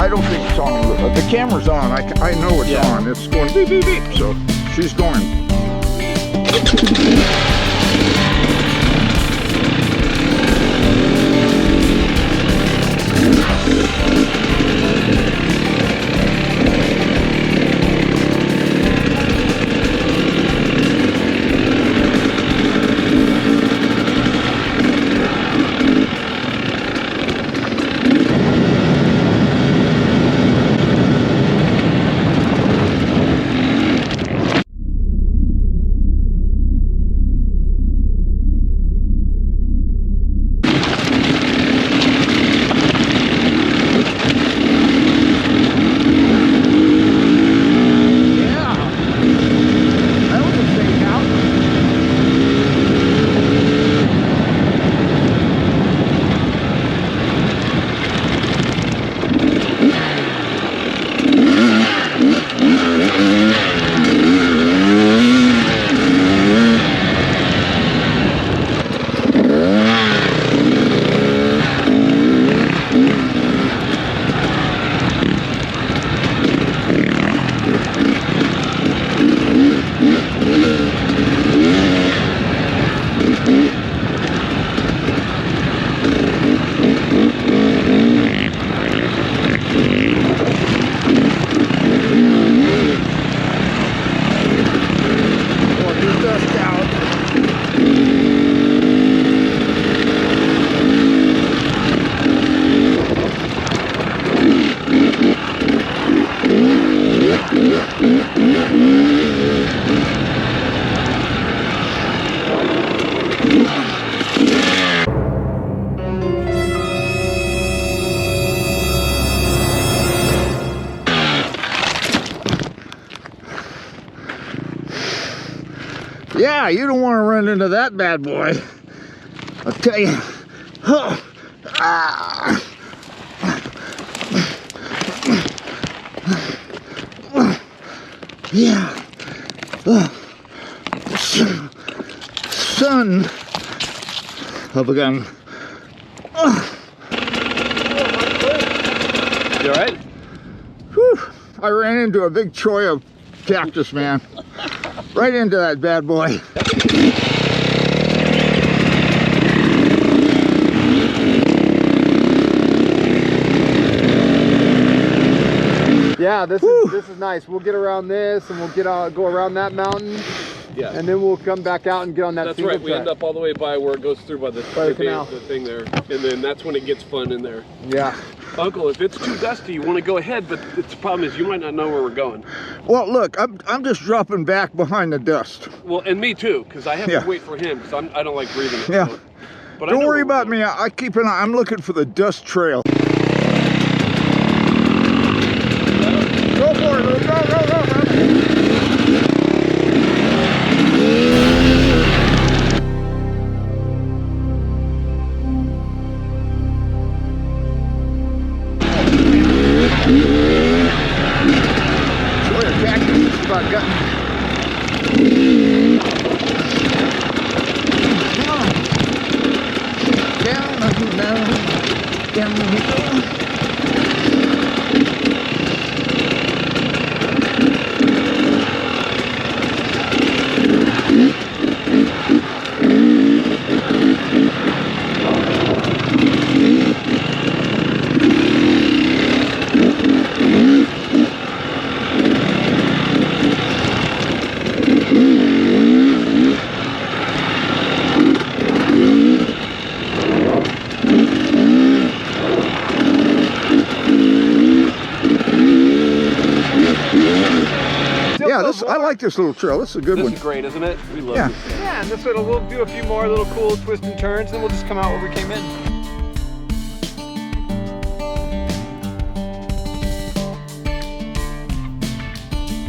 I don't think it's on. The camera's on. I know it's on. It's going beep, beep, beep. So she's going. Yeah, you don't want to run into that bad boy. I'll tell you. Yeah. Son of a gun. You alright? Whew. I ran into a big cholla cactus, man. Right into that bad boy. Yeah, this is nice. We'll get around this, and we'll go around that mountain. Yeah. And then we'll come back out and get on that. That's right. We end up all the way by where it goes through by the canal, the thing there, and then that's when it gets fun in there. Yeah. Uncle, if it's too dusty, you want to go ahead, but the problem is you might not know where we're going. Well, look, I'm just dropping back behind the dust. Well, and me too, because I have to wait for him, because I don't like breathing it. Yeah. So. But don't worry about me. I keep an eye. I'm looking for the dust trail. Go for it. Go, go, go, go. I like this little trail. This is a good one. This is great, isn't it? We love it. Yeah, and this one we'll do a few more little cool twists and turns, and then we'll just come out where we came in.